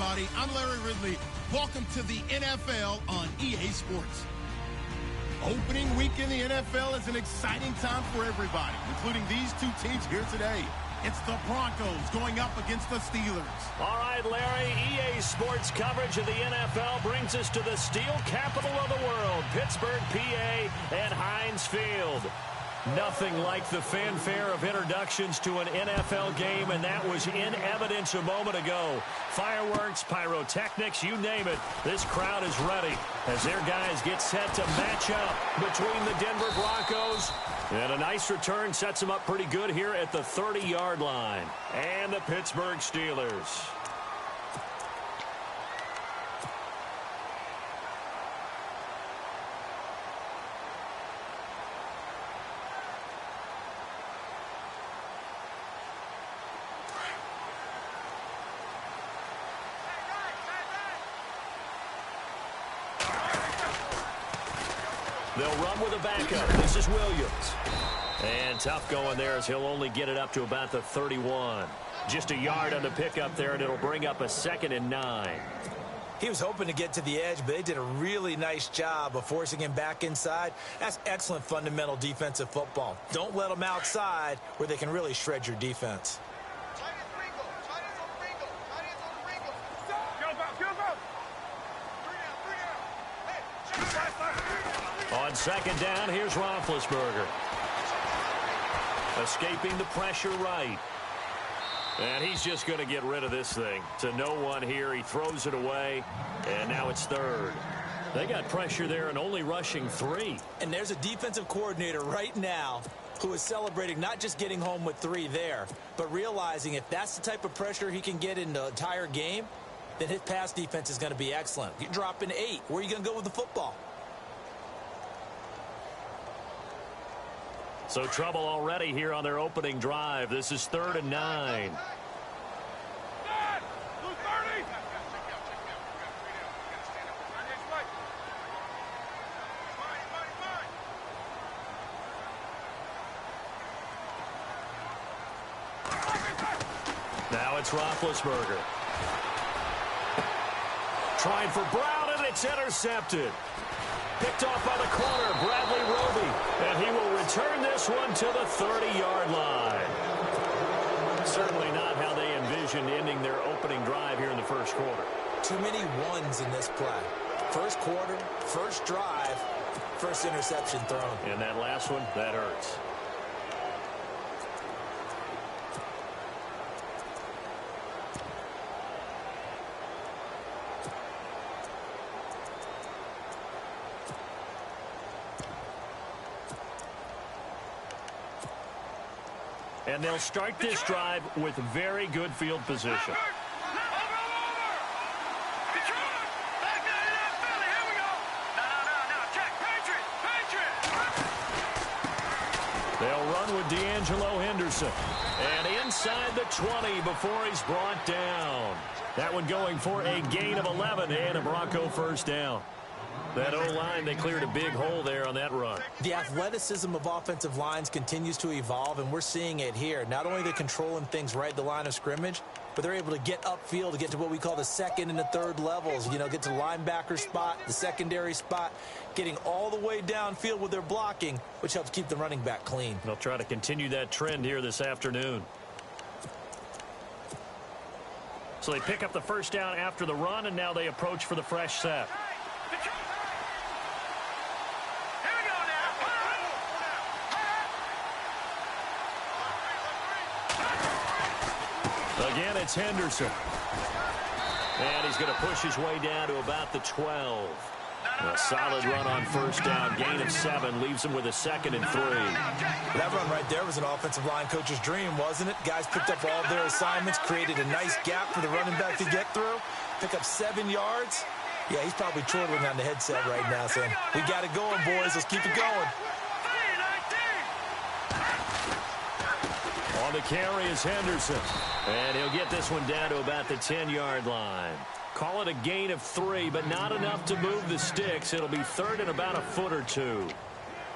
everybody. I'm Larry Ridley. Welcome to the NFL on EA Sports. Opening week in the NFL is an exciting time for everybody, including these two teams here today. It's the Broncos going up against the Steelers. All right, Larry, EA Sports coverage of the NFL brings us to the steel capital of the world, Pittsburgh, PA, and Heinz Field. Nothing like the fanfare of introductions to an NFL game, and that was in evidence a moment ago. Fireworks, pyrotechnics, you name it. This crowd is ready as their guys get set to match up between the Denver Broncos. And a nice return sets them up pretty good here at the 30-yard line. And the Pittsburgh Steelers. They'll run with a backup. This is Williams. And tough going there as he'll only get it up to about the 31. Just a yard on the pickup there, and it'll bring up a 2nd and 9. He was hoping to get to the edge, but they did a really nice job of forcing him back inside. That's excellent fundamental defensive football. Don't let them outside where they can really shred your defense. On 2nd down, here's Roethlisberger. Escaping the pressure right. And he's just going to get rid of this thing. To no one here. He throws it away. And now it's 3rd. They got pressure there and only rushing 3. And there's a defensive coordinator right now who is celebrating not just getting home with 3 there, but realizing if that's the type of pressure he can get in the entire game, then his pass defense is going to be excellent. You're dropping 8. Where are you going to go with the football? So trouble already here on their opening drive. This is 3rd and 9. Now it's Roethlisberger. Trying for Brown, and it's intercepted. Picked off by the corner, Bradley Roby. And he will return this one to the 30-yard line. Certainly not how they envisioned ending their opening drive here in the first quarter. Too many ones in this play. First quarter, first drive, first interception thrown. And that last one, that hurts. And they'll start this drive with very good field position. They'll run with D'Angelo Henderson. And inside the 20 before he's brought down. That one going for a gain of 11 and a Bronco first down. That O-line, they cleared a big hole there on that run. The athleticism of offensive lines continues to evolve, and we're seeing it here. Not only are they controlling things right at the line of scrimmage, but they're able to get upfield to get to what we call the 2nd and the 3rd levels. You know, get to the linebacker spot, the secondary spot, getting all the way downfield with their blocking, which helps keep the running back clean. They'll try to continue that trend here this afternoon. So they pick up the first down after the run, and now they approach for the fresh set. Again, it's Henderson. And he's going to push his way down to about the 12. A solid run on first down. Gain of 7 leaves him with a 2nd and 3. That run right there was an offensive line coach's dream, wasn't it? Guys picked up all their assignments, created a nice gap for the running back to get through, pick up 7 yards. Yeah, he's probably chortling on the headset right now saying, we got it going, boys. Let's keep it going. On the carry is Henderson. And he'll get this one down to about the 10-yard line. Call it a gain of 3, but not enough to move the sticks. It'll be 3rd and about a foot or 2.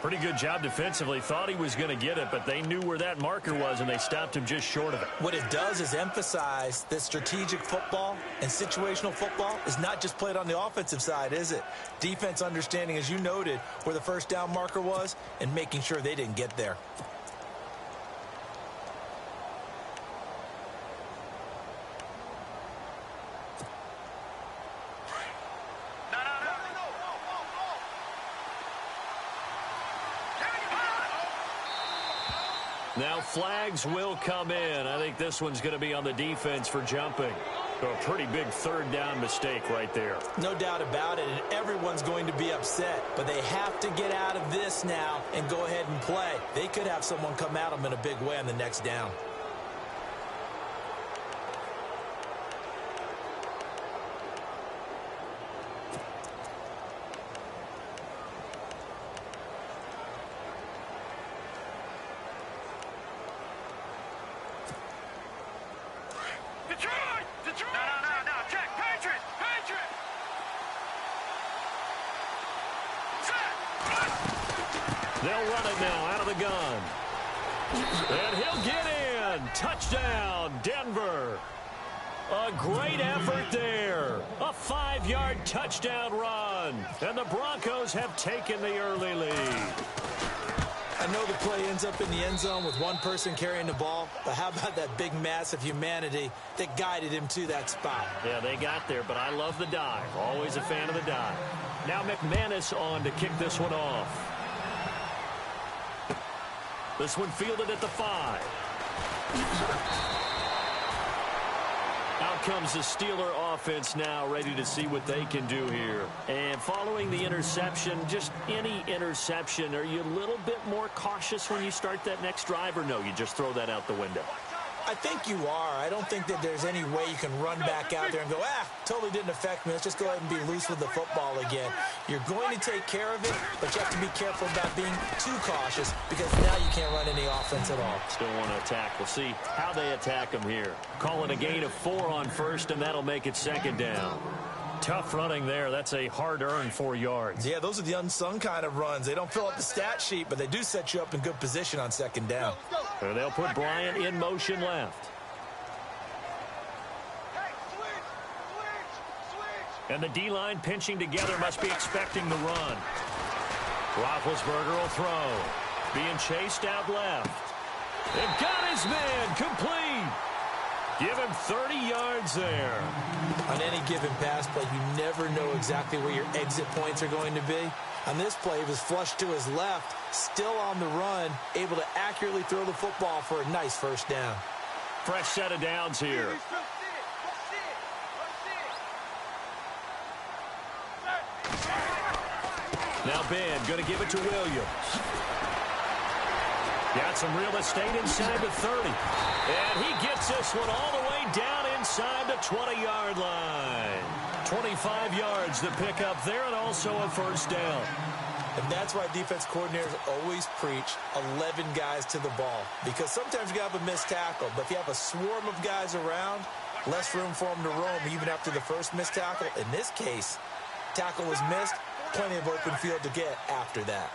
Pretty good job defensively. Thought he was going to get it, but they knew where that marker was, and they stopped him just short of it. What it does is emphasize that strategic football and situational football is not just played on the offensive side, is it? Defense understanding, as you noted, where the first down marker was and making sure they didn't get there. Now flags will come in. I think this one's going to be on the defense for jumping. So a pretty big third down mistake right there. No doubt about it, and everyone's going to be upset. But they have to get out of this now and go ahead and play. They could have someone come at them in a big way on the next down. They'll run it now out of the gun. And he'll get in. Touchdown, Denver. A great effort there. A 5-yard touchdown run. And the Broncos have taken the early lead. I know the play ends up in the end zone with one person carrying the ball, but how about that big mass of humanity that guided him to that spot? Yeah, they got there, but I love the dive. Always a fan of the dive. Now McManus on to kick this one off. This one fielded at the 5. Out comes the Steeler offense now, ready to see what they can do here. And following the interception, just any interception, are you a little bit more cautious when you start that next drive, or no, you just throw that out the window? I think you are. I don't think that there's any way you can run back out there and go, totally didn't affect me. Let's just go ahead and be loose with the football again. You're going to take care of it, but you have to be careful about being too cautious because now you can't run any offense at all. Still want to attack. We'll see how they attack them here. Calling a gain of 4 on first, and that'll make it second down. Tough running there. That's a hard-earned 4 yards. Yeah, those are the unsung kind of runs. They don't fill up the stat sheet, but they do set you up in good position on second down. And they'll put Bryant in motion left. And the D-line pinching together, must be expecting the run. Roethlisberger will throw. Being chased out left. And got his man complete. Give him 30 yards there. On any given pass play, you never know exactly where your exit points are going to be. On this play, he was flushed to his left, still on the run, able to accurately throw the football for a nice first down. Fresh set of downs here. Now Ben going to give it to Williams. Got some real estate inside the 30. And he gets this one all the way down inside the 20-yard line. 25 yards to pick up there, and also a first down. And that's why defense coordinators always preach 11 guys to the ball. Because sometimes you have a missed tackle, but if you have a swarm of guys around, less room for them to roam even after the first missed tackle. In this case, tackle was missed, plenty of open field to get after that.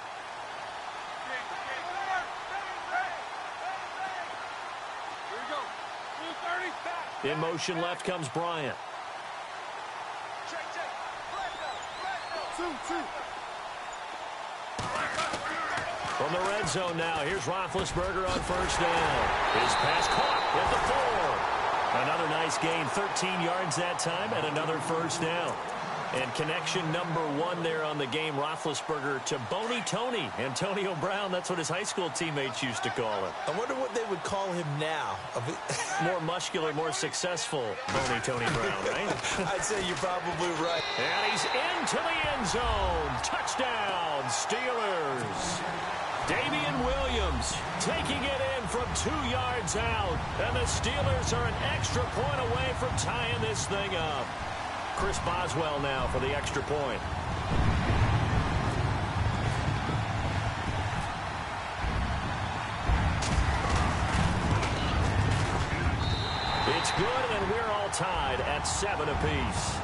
In motion left comes Bryant. From the red zone now, here's Roethlisberger on first down. His pass caught at the 4. Another nice gain, 13 yards that time, and another first down. And connection number 1 there on the game, Roethlisberger to Boney Tony. Antonio Brown, that's what his high school teammates used to call him. I wonder what they would call him now. More muscular, more successful Boney Tony Brown, right? I'd say you're probably right. And he's into the end zone. Touchdown, Steelers. Damian Williams taking it in from 2 yards out. And the Steelers are an extra point away from tying this thing up. Chris Boswell now for the extra point. It's good, and we're all tied at 7 apiece.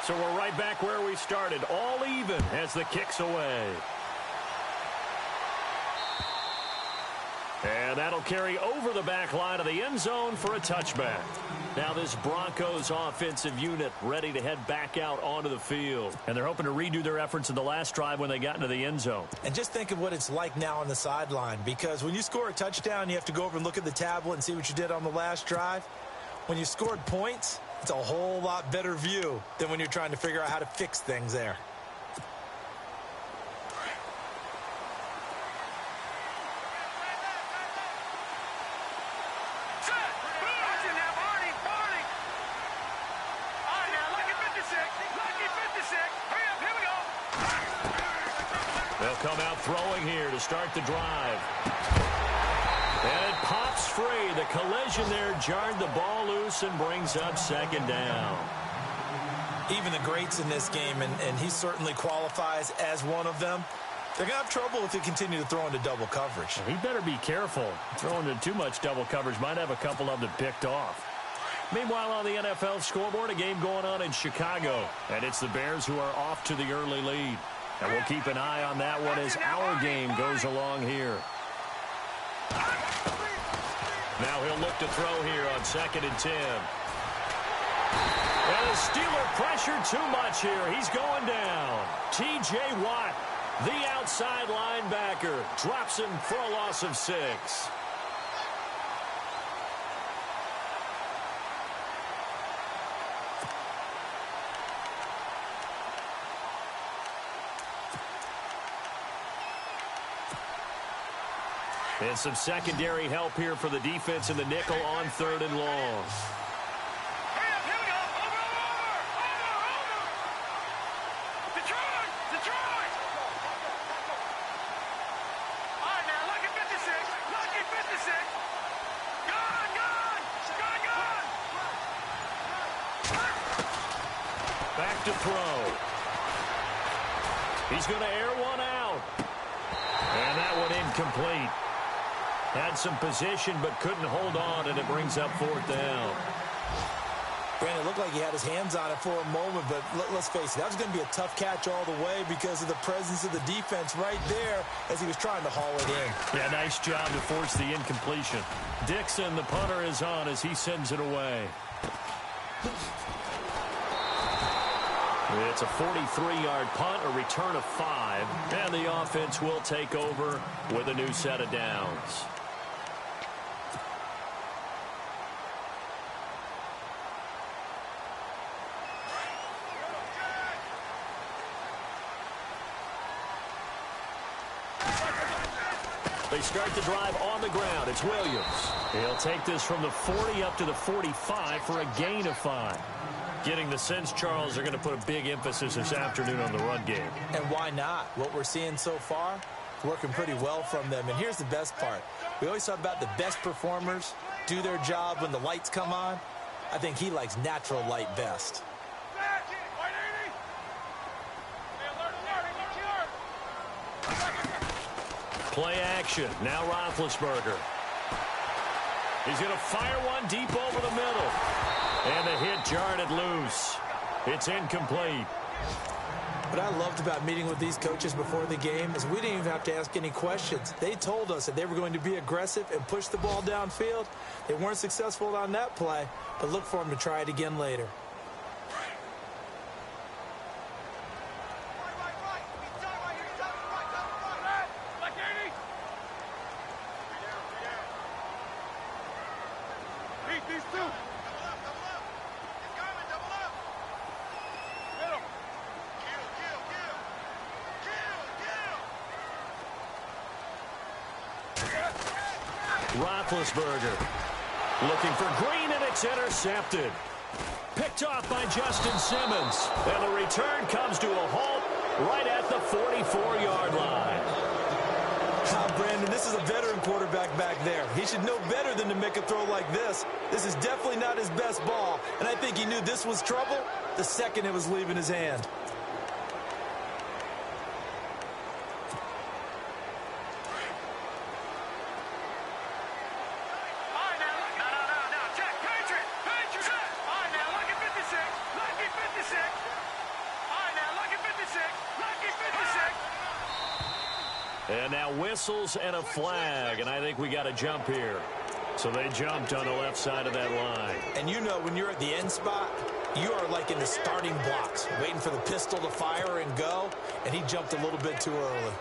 So we're right back where we started, all even as the kick's away. And that'll carry over the back line of the end zone for a touchback. Now this Broncos offensive unit ready to head back out onto the field. And they're hoping to redo their efforts in the last drive when they got into the end zone. And just think of what it's like now on the sideline, because when you score a touchdown, you have to go over and look at the tablet and see what you did on the last drive. When you scored points, it's a whole lot better view than when you're trying to figure out how to fix things there. They'll come out throwing here to start the drive. And it pops free. The collision there jarred the ball loose and brings up second down. Even the greats in this game, and he certainly qualifies as one of them, they're going to have trouble if they continue to throw into double coverage. He better be careful. Throwing into too much double coverage might have a couple of them picked off. Meanwhile, on the NFL scoreboard, a game going on in Chicago. And it's the Bears who are off to the early lead. And we'll keep an eye on that one as our game goes along here. Now he'll look to throw here on 2nd and 10. And the Steeler pressure too much here. He's going down. T.J. Watt, the outside linebacker, drops him for a loss of 6. And some secondary help here for the defense in the nickel on 3rd and long. Back to throw. He's going to air one out. And that one incomplete. Had some position but couldn't hold on, and it brings up 4th down. Brandon, it looked like he had his hands on it for a moment, but let's face it, that was going to be a tough catch all the way because of the presence of the defense right there as he was trying to haul it in. Yeah, nice job to force the incompletion. Dixon, the punter, is on as he sends it away. It's a 43-yard punt, a return of 5, and the offense will take over with a new set of downs. They start the drive on the ground. It's Williams. He'll take this from the 40 up to the 45 for a gain of 5. Getting the sense, Charles, they're going to put a big emphasis this afternoon on the run game. And why not? What we're seeing so far, working pretty well from them. And here's the best part. We always talk about the best performers do their job when the lights come on. I think he likes natural light best. Play action. Now Roethlisberger. He's going to fire one deep over the middle. And the hit jarred it loose. It's incomplete. What I loved about meeting with these coaches before the game is we didn't even have to ask any questions. They told us that they were going to be aggressive and push the ball downfield. They weren't successful on that play, but look for them to try it again later. Roethlisberger looking for Green, and it's intercepted. Picked off by Justin Simmons. And the return comes to a halt right at the 44-yard line. Brandon, this is a veteran quarterback back there. He should know better than to make a throw like this. This is definitely not his best ball, and I think he knew this was trouble the second it was leaving his hand. And now whistles and a flag, and I think we got a jump here. So they jumped on the left side of that line. And you know, when you're at the end spot, you are like in the starting blocks, waiting for the pistol to fire and go, and he jumped a little bit too early.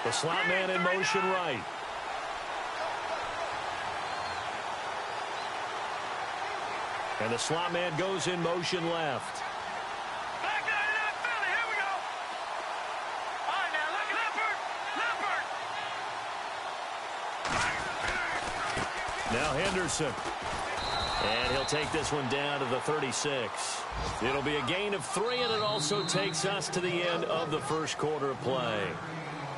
The slot man in motion right. And the slot man goes in motion left. Now Henderson. And he'll take this one down to the 36. It'll be a gain of 3, and it also takes us to the end of the first quarter of play.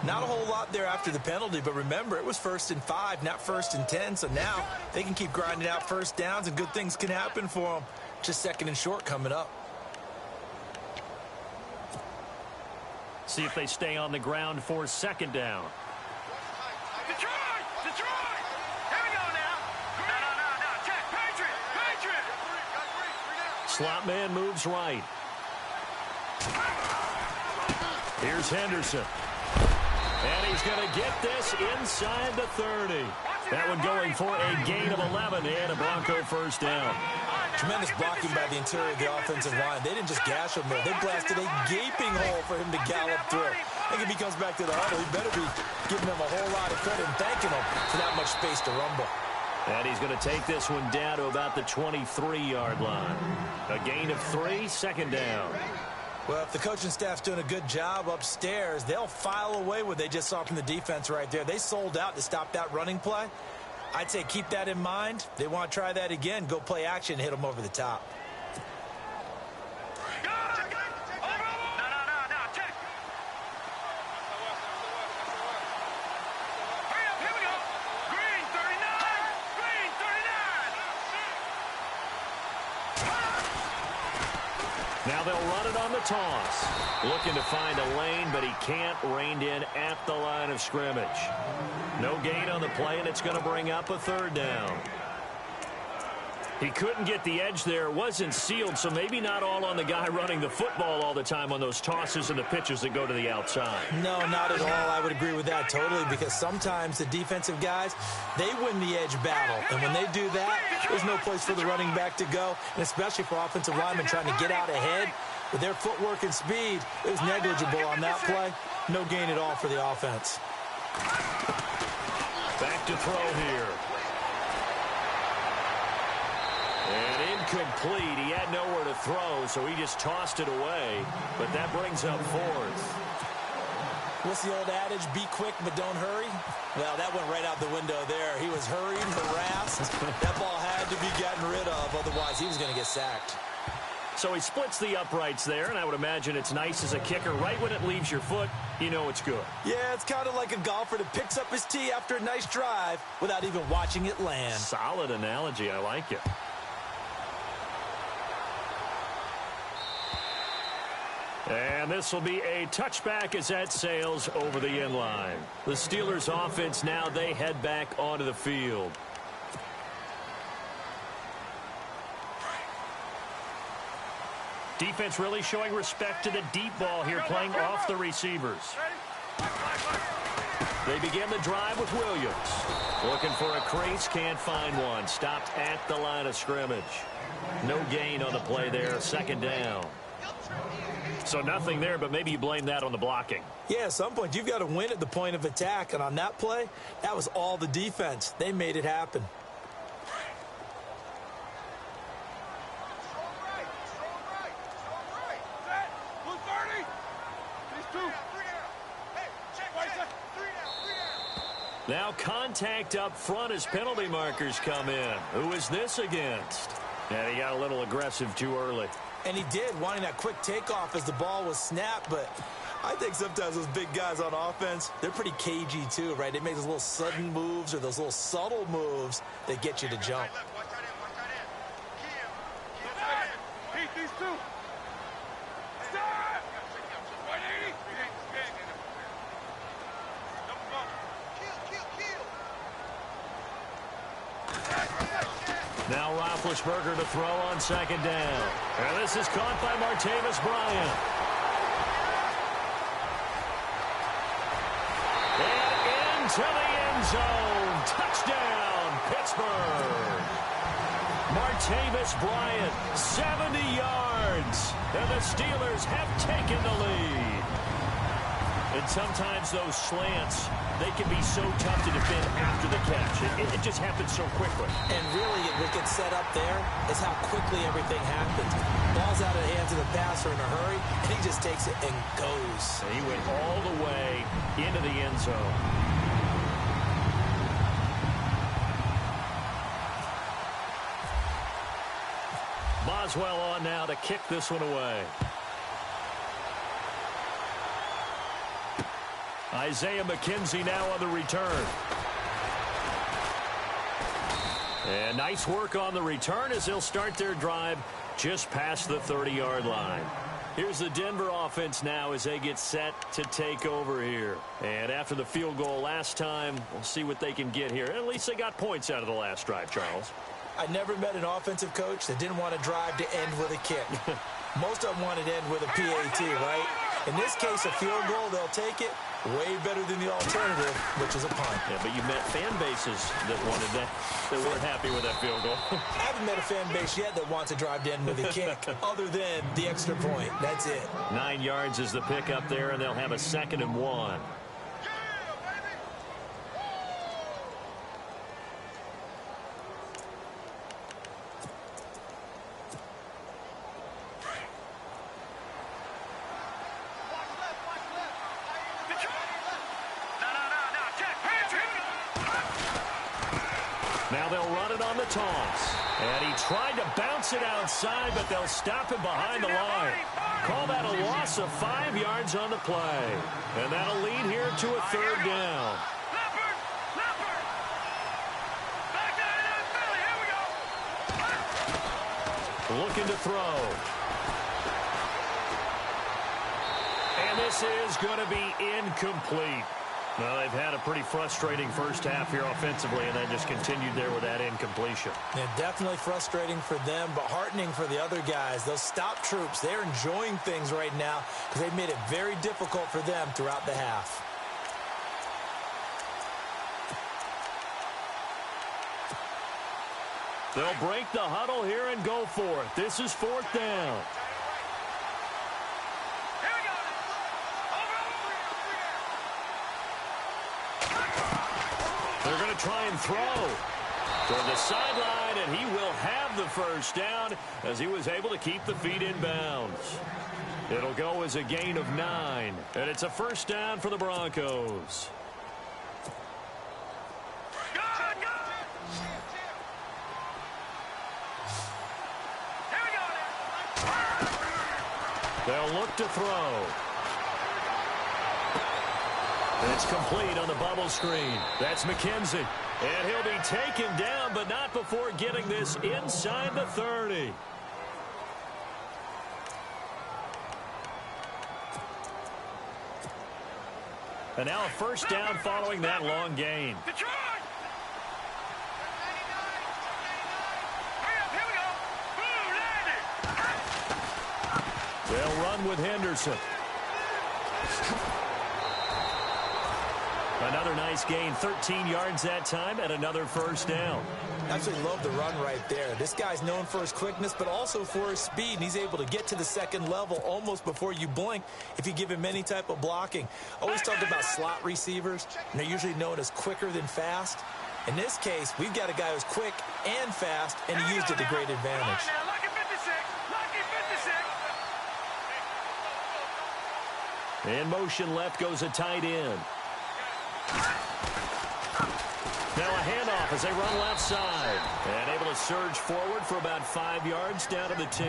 Not a whole lot there after the penalty, but remember, it was 1st and 5, not 1st and 10, so now they can keep grinding out first downs, and good things can happen for them. Just 2nd and short coming up. See if they stay on the ground for 2nd down. Detroit! Detroit! Here we go now. No. Check. Patriot! Slot man moves right. Here's Henderson. And he's going to get this inside the 30. That one going for a gain of 11 and a Bronco first down. Tremendous blocking by the interior of the offensive line. They didn't just gash him there. They blasted a gaping hole for him to gallop through. I think if he comes back to the huddle, he better be giving them a whole lot of credit and thanking them for that much space to rumble. And he's going to take this one down to about the 23-yard line. A gain of 3, 2nd down. Well, if the coaching staff's doing a good job upstairs, they'll file away what they just saw from the defense right there. They sold out to stop that running play. I'd say keep that in mind. They want to try that again. Go play action, hit them over the top. Now they'll run it on the toss. Looking to find a lane, but he can't. Reined in at the line of scrimmage. No gain on the play, and it's going to bring up a 3rd down. He couldn't get the edge there. Wasn't sealed, so maybe not all on the guy running the football all the time on those tosses and the pitches that go to the outside. No, not at all. I would agree with that totally, because sometimes the defensive guys, they win the edge battle. And when they do that, there's no place for the running back to go, and especially for offensive linemen trying to get out ahead. With their footwork and speed, it was negligible on that play. No gain at all for the offense. Back to throw here. And incomplete. He had nowhere to throw, so he just tossed it away. But that brings up 4th. What's the old adage? Be quick, but don't hurry. Well, that went right out the window there. He was hurried, harassed. That ball had to be gotten rid of, otherwise he was going to get sacked. So he splits the uprights there, and I would imagine it's nice as a kicker. Right when it leaves your foot, you know it's good. Yeah, it's kind of like a golfer that picks up his tee after a nice drive without even watching it land. Solid analogy. I like it. And this will be a touchback as that sails over the end line. The Steelers offense now, they head back onto the field. Defense really showing respect to the deep ball here, playing off the receivers. They begin the drive with Williams. Looking for a crease, can't find one. Stopped at the line of scrimmage. No gain on the play there, 2nd down. So nothing there, but maybe you blame that on the blocking. Yeah, at some point you've got to win at the point of attack, and on that play, that was all the defense. They made it happen. Now contact up front as penalty markers come in. Who is this against? Yeah, he got a little aggressive too early. And he did, wanting that quick takeoff as the ball was snapped, but I think sometimes those big guys on offense, they're pretty cagey too, right? They make those little sudden moves or those little subtle moves that get you to jump. Now Roethlisberger to throw on second down. And this is caught by Martavis Bryant. And into the end zone. Touchdown, Pittsburgh. Martavis Bryant, 70 yards. And the Steelers have taken the lead. And sometimes those slants, they can be so tough to defend after the catch. It just happens so quickly. And really, what gets set up there is how quickly everything happens. Ball's out of the hands of the passer in a hurry, and he just takes it and goes. He went all the way into the end zone. Boswell on now to kick this one away. Isaiah McKenzie now on the return. And nice work on the return as they'll start their drive just past the 30-yard line. Here's the Denver offense now as they get set to take over here. And after the field goal last time, we'll see what they can get here. At least they got points out of the last drive, Charles. I never met an offensive coach that didn't want to drive to end with a kick. Most of them wanted to end with a PAT, right? In this case, a field goal, they'll take it. Way better than the alternative, which is a punt. Yeah, but you met fan bases that wanted that, that weren't happy with that field goal. I haven't met a fan base yet that wants to drive to end with a kick, other than the extra point. That's it. 9 yards is the pick up there, and they'll have a 2nd and 1. Now they'll run it on the toss. And he tried to bounce it outside, but they'll stop him behind the line. Call that a loss of 5 yards on the play. And that'll lead here to a 3rd down. Looking to throw. And this is going to be incomplete. Well, they've had a pretty frustrating first half here offensively, and then just continued there with that incompletion. Yeah, definitely frustrating for them, but heartening for the other guys. Those stop troops, they're enjoying things right now because they've made it very difficult for them throughout the half. They'll break the huddle here and go for it. This is 4th down. They're going to try and throw toward the sideline, and he will have the 1st down as he was able to keep the feet in bounds. It'll go as a gain of 9, and it's a 1st down for the Broncos. They'll look to throw. It's complete on the bubble screen. That's McKenzie. And he'll be taken down, but not before getting this inside the 30. And now a 1st down following that long gain. They'll run with Henderson. Another nice gain, 13 yards that time, and another 1st down. Absolutely love the run right there. This guy's known for his quickness, but also for his speed, and he's able to get to the 2nd level almost before you blink if you give him any type of blocking. Always talked about slot receivers, and they're usually known as quicker than fast. In this case, we've got a guy who's quick and fast, and he used it to great advantage. In motion left goes a tight end. Now a handoff as they run left side. And able to surge forward for about 5 yards down to the 10.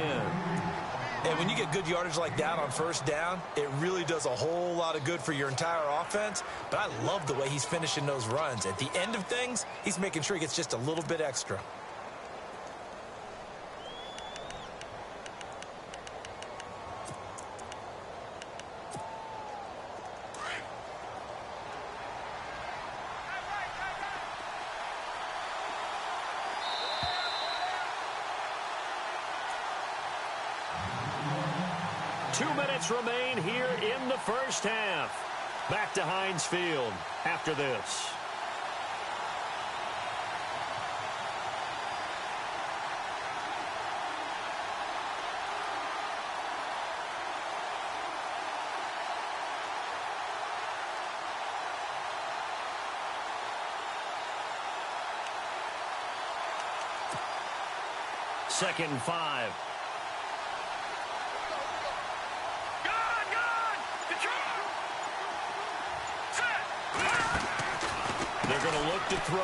And when you get good yardage like that on 1st down, it really does a whole lot of good for your entire offense. But I love the way he's finishing those runs. At the end of things, he's making sure he gets just a little bit extra. 2 minutes remain here in the first half. Back to Heinz Field after this. Second and 5. They're going to look to throw.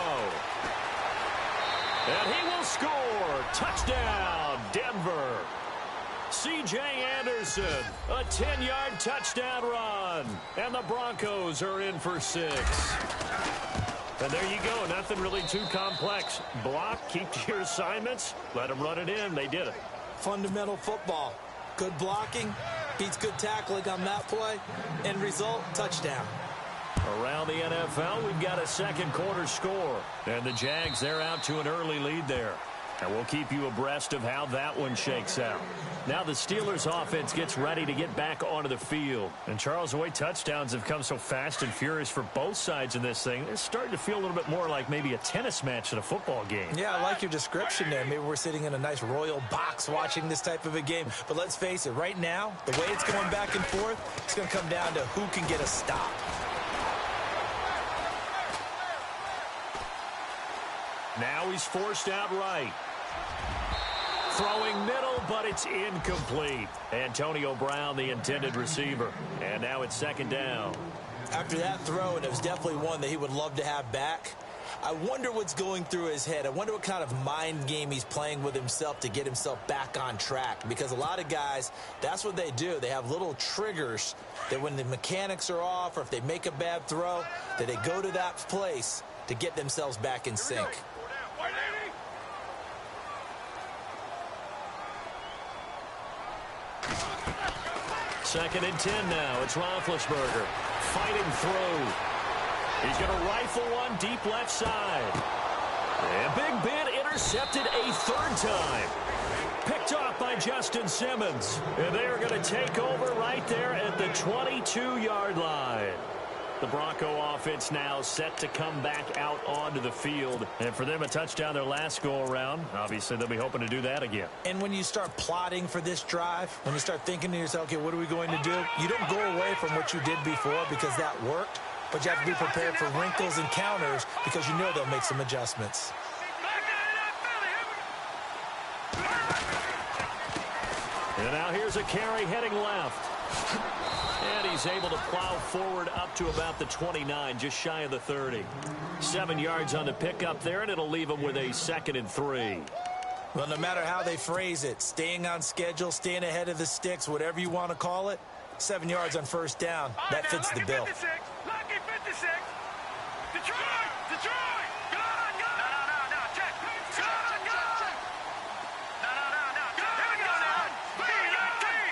And he will score. Touchdown, Denver. C.J. Anderson, a 10-yard touchdown run. And the Broncos are in for 6. And there you go. Nothing really too complex. Block, keep to your assignments, let them run it in. They did it. Fundamental football. Good blocking beats good tackling on that play. End result, touchdown. Around the NFL, we've got a second quarter score. And the Jags, they're out to an early lead there. And we'll keep you abreast of how that one shakes out. Now the Steelers offense gets ready to get back onto the field. And Charles, the way touchdowns have come so fast and furious for both sides in this thing, it's starting to feel a little bit more like maybe a tennis match in a football game. Yeah, I like your description there. Maybe we're sitting in a nice royal box watching this type of a game. But let's face it, right now, the way it's going back and forth, it's going to come down to who can get a stop. Now he's forced out right. Throwing middle, but it's incomplete. Antonio Brown, the intended receiver. And now it's second down. After that throw, and it was definitely one that he would love to have back, I wonder what's going through his head. I wonder what kind of mind game he's playing with himself to get himself back on track. Because a lot of guys, that's what they do. They have little triggers that when the mechanics are off or if they make a bad throw, that they go to that place to get themselves back in sync. Second and 10 now. It's Roethlisberger fighting through. He's going to rifle one deep left side. And Big Ben intercepted a third time. Picked off by Justin Simmons. And they are going to take over right there at the 22-yard line. The Bronco offense now set to come back out onto the field. And for them, a touchdown their last go-around. Obviously, they'll be hoping to do that again. And when you start plotting for this drive, when you start thinking to yourself, okay, what are we going to do? You don't go away from what you did before because that worked. But you have to be prepared for wrinkles and counters because you know they'll make some adjustments. And now here's a carry heading left. And he's able to plow forward up to about the 29, just shy of the 30. 7 yards on the pickup there, and it'll leave him with a 2nd and 3. Well, no matter how they phrase it, staying on schedule, staying ahead of the sticks, whatever you want to call it, 7 yards on first down, that fits the bill. Lucky 56. Detroit! Detroit! Gone! Gone! No, check. Gone! Gone! No. Here we go now. 3-19.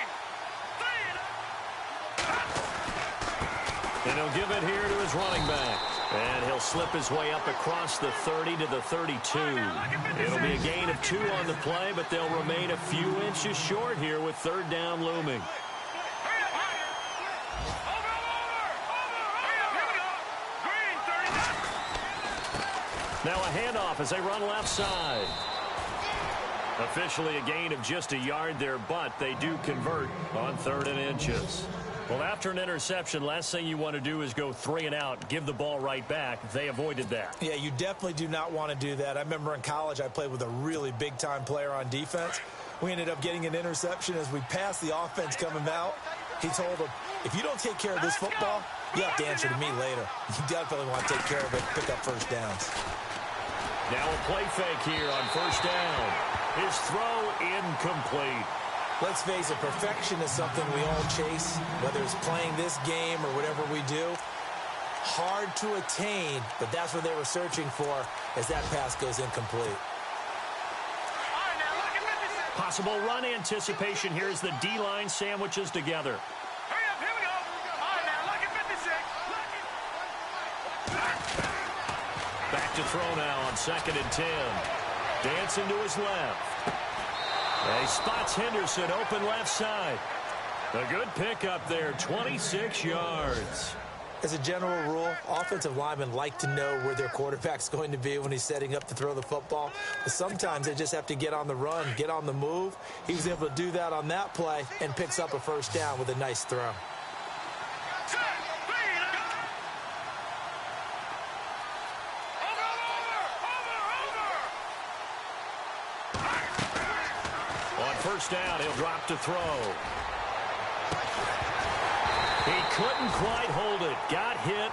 And he'll give it here to his running back. And he'll slip his way up across the 30 to the 32. It'll be a gain of 2 on the play, but they'll remain a few inches short here with third down looming. Now a handoff as they run left side. Officially a gain of just a yard there, but they do convert on 3rd and inches. Well, after an interception, last thing you want to do is go 3 and out, give the ball right back. They avoided that. Yeah, you definitely do not want to do that. I remember in college I played with a really big-time player on defense. We ended up getting an interception as we passed the offense coming out. He told him, if you don't take care of this football, you have to answer to me later. You definitely want to take care of it, pick up first downs. Now a play fake here on first down. His throw incomplete. Let's face it, perfection is something we all chase, whether it's playing this game or whatever we do. Hard to attain, but that's what they were searching for as that pass goes incomplete. Possible run anticipation here as the D-line sandwiches together. Hurry up, here we go. All right, now, lucky 56. Back to throw now on 2nd and 10. Dancing to his left. He spots Henderson open left side. A good pickup there, 26 yards. As a general rule, offensive linemen like to know where their quarterback's going to be when he's setting up to throw the football. But sometimes they just have to get on the run, get on the move. He was able to do that on that play and picks up a first down with a nice throw. On first down, he'll drop to throw. He couldn't quite hold it. Got hit.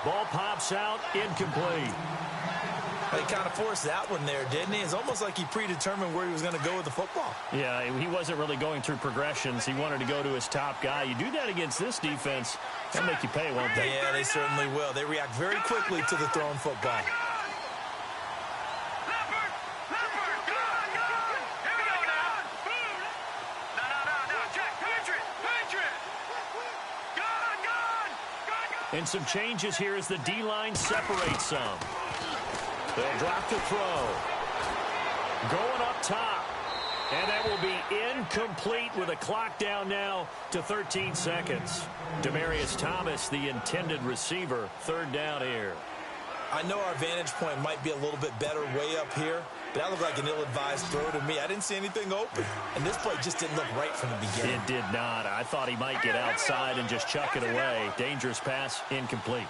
Ball pops out. Incomplete. Well, he kind of forced that one there, didn't he? It's almost like he predetermined where he was going to go with the football. Yeah, he wasn't really going through progressions. He wanted to go to his top guy. You do that against this defense, they'll make you pay, won't they? Yeah, they certainly will. They react very quickly to the thrown football. And some changes here as the D-line separates some. They'll drop to throw. Going up top. And that will be incomplete with a clock down now to 13 seconds. Demaryius Thomas, the intended receiver, third down here. I know our vantage point might be a little bit better way up here, but that looked like an ill-advised throw to me. I didn't see anything open, and this play just didn't look right from the beginning. It did not. I thought he might get outside and just chuck it away. Dangerous pass, incomplete.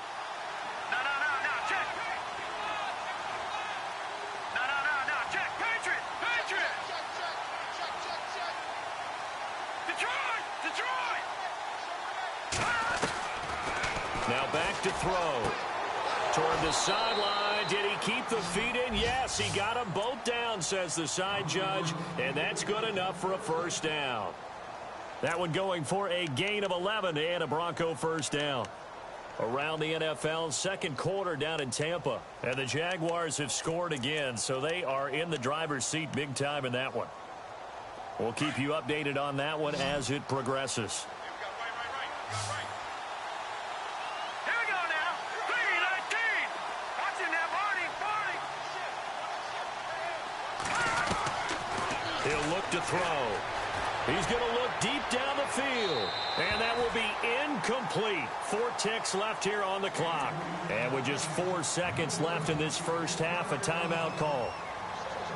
Now back to throw. Toward the sideline. Did he keep the feet in? Yes, he got them both down, says the side judge, and that's good enough for a first down. That one going for a gain of 11 and a Bronco first down. Around the NFL, second quarter down in Tampa, and the Jaguars have scored again, so they are in the driver's seat big time in that one. We'll keep you updated on that one as it progresses. He'll look to throw. He's going to look deep down the field. And that will be incomplete. 4 ticks left here on the clock. And with just 4 seconds left in this first half, a timeout call.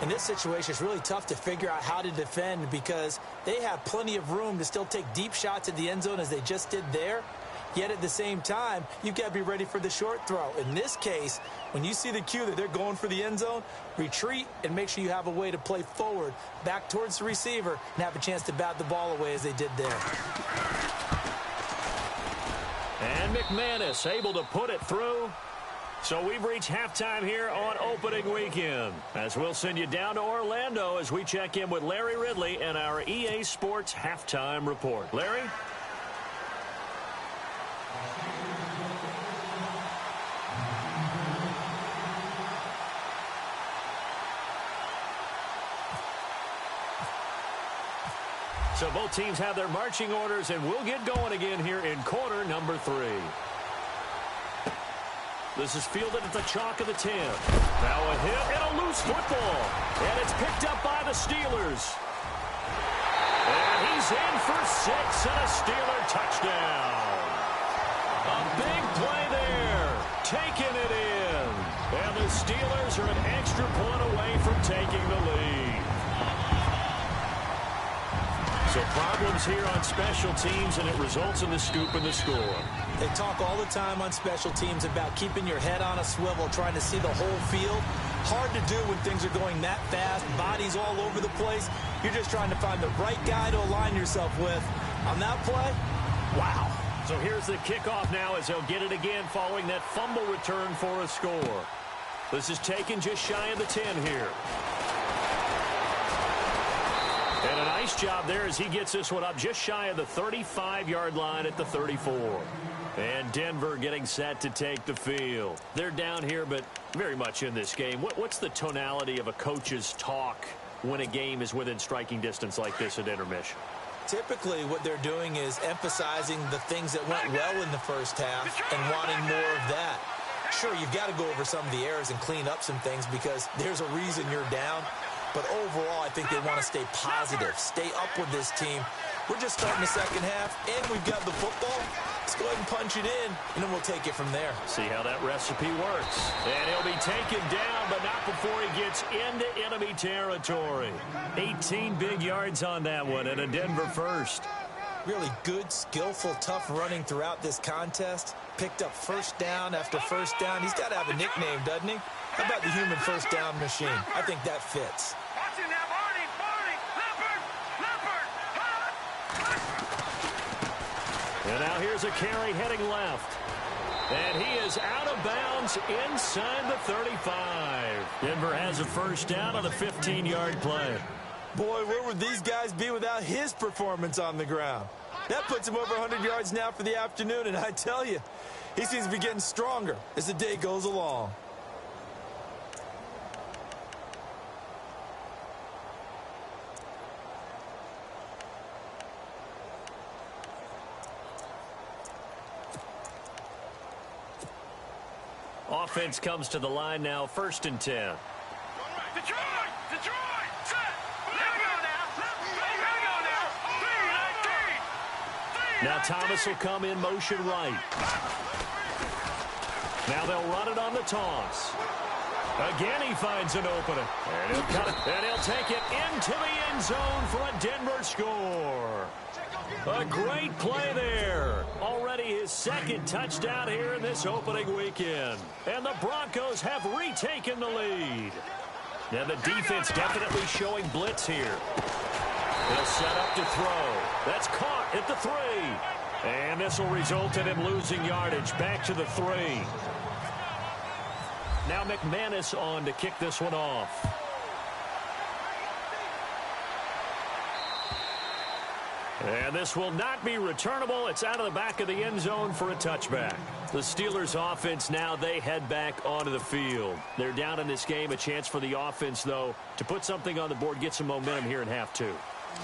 In this situation, it's really tough to figure out how to defend because they have plenty of room to still take deep shots at the end zone as they just did there. Yet at the same time, you've got to be ready for the short throw. In this case, when you see the cue that they're going for the end zone, retreat and make sure you have a way to play forward, back towards the receiver, and have a chance to bat the ball away as they did there. And McManus able to put it through. So we've reached halftime here on opening weekend. As we'll send you down to Orlando as we check in with Larry Ridley and our EA Sports halftime report. Larry? So both teams have their marching orders, and we'll get going again here in quarter number 3. This is fielded at the chalk of the 10. Now a hit and a loose football. And it's picked up by the Steelers. And he's in for 6 and a Steeler touchdown. A big play there. Taking it in. And the Steelers are an extra point away from taking the lead. So problems here on special teams, and it results in the scoop and the score. They talk all the time on special teams about keeping your head on a swivel, trying to see the whole field. Hard to do when things are going that fast, bodies all over the place. You're just trying to find the right guy to align yourself with. On that play, wow. So here's the kickoff now as they'll get it again following that fumble return for a score. This is taken just shy of the 10 here. And a nice job there as he gets this one up just shy of the 35-yard line at the 34. And Denver getting set to take the field. They're down here, but very much in this game. What's the tonality of a coach's talk when a game is within striking distance like this at intermission? Typically, what they're doing is emphasizing the things that went well in the first half and wanting more of that. Sure, you've got to go over some of the errors and clean up some things because there's a reason you're down. But overall, I think they want to stay positive, stay up with this team, We're just starting the second half, and we've got the football. Let's go ahead and punch it in, and then we'll take it from there. See how that recipe works. And he'll be taken down, but not before he gets into enemy territory. 18 big yards on that one, and a Denver first. Really good, skillful, tough running throughout this contest. Picked up first down after first down. He's got to have a nickname, doesn't he? How about the human first down machine? I think that fits. Watching that, Barney, Leopard. And now here's a carry heading left. And he is out of bounds inside the 35. Denver has a first down on a 15-yard play. Boy, where would these guys be without his performance on the ground? That puts him over 100 yards now for the afternoon, and I tell you, he seems to be getting stronger as the day goes along. Offense comes to the line now, 1st and 10. Detroit! Set! Here we go now! Now Thomas will come in motion right. Now they'll run it on the toss. Again he finds an opening. And he'll cut it. And he'll take it into the end zone for a Denver score. A great play there. Already his 2nd touchdown here in this opening weekend. And the Broncos have retaken the lead. And the defense definitely showing blitz here. He'll set up to throw. That's caught at the 3. And this will result in him losing yardage back to the 3. Now McManus on to kick this one off. And this will not be returnable. It's out of the back of the end zone for a touchback. The Steelers offense now, they head back onto the field. They're down in this game. A chance for the offense, though, to put something on the board, get some momentum here in half 2.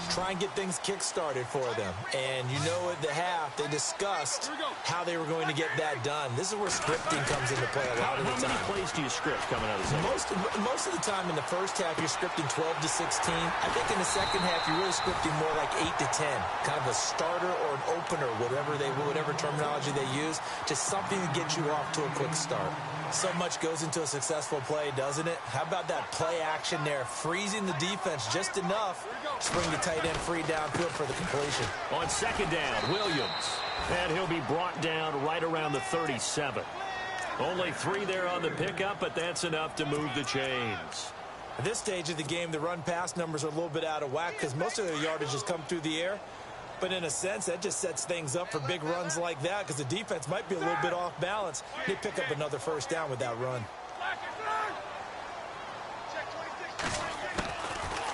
Try and get things kick-started for them. And you know at the half, they discussed how they were going to get that done. This is where scripting comes into play a lot of the time. How many plays do you script coming out of the second? Most of the time in the first half, you're scripting 12 to 16. I think in the second half, you're really scripting more like 8 to 10. Kind of a starter or an opener, whatever terminology they use. Just something to get you off to a quick start. So much goes into a successful play, doesn't it? How about that play action there? Freezing the defense just enough to bring the tight end free downfield for the completion. On 2nd down, Williams. And he'll be brought down right around the 37. Only 3 there on the pickup, but that's enough to move the chains. At this stage of the game, the run-pass numbers are a little bit out of whack because most of their yardage has come through the air. But in a sense, that just sets things up for big runs like that because the defense might be a little bit off balance. They pick up another first down with that run.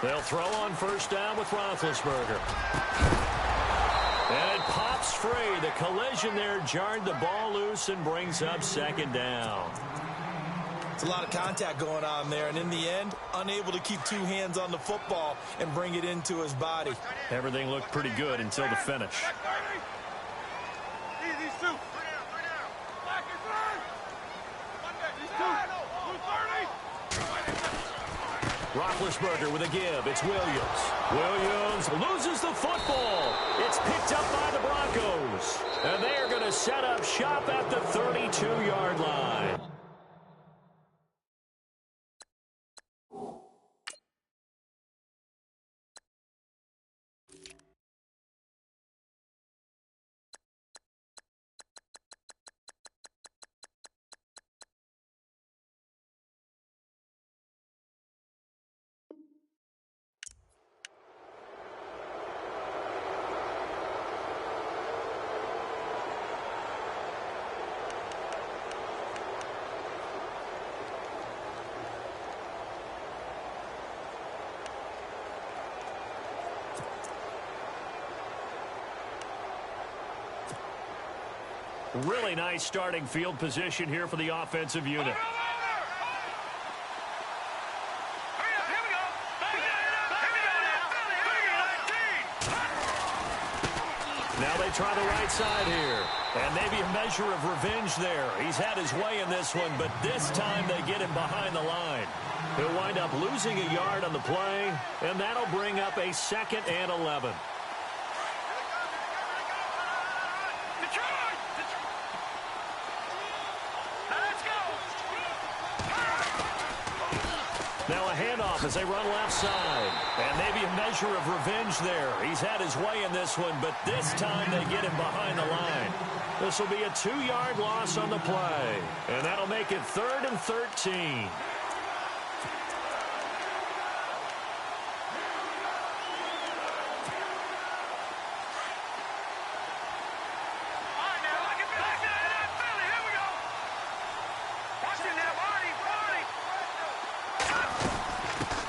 They'll throw on 1st down with Roethlisberger. And it pops free. The collision there jarred the ball loose and brings up 2nd down. It's a lot of contact going on there, and in the end, unable to keep 2 hands on the football and bring it into his body. Everything looked pretty good until the finish. Roethlisberger with a give. It's Williams. Williams loses the football. It's picked up by the Broncos. And they are going to set up shop at the 32-yard line. Really nice starting field position here for the offensive unit. Now they try the right side here. And maybe a measure of revenge there. He's had his way in this one, but this time they get him behind the line. He'll wind up losing a yard on the play, and that'll bring up a 2nd and 11. Now a handoff as they run left side. And maybe a measure of revenge there. He's had his way in this one, but this time they get him behind the line. This will be a 2-yard loss on the play. And that'll make it 3rd and 13.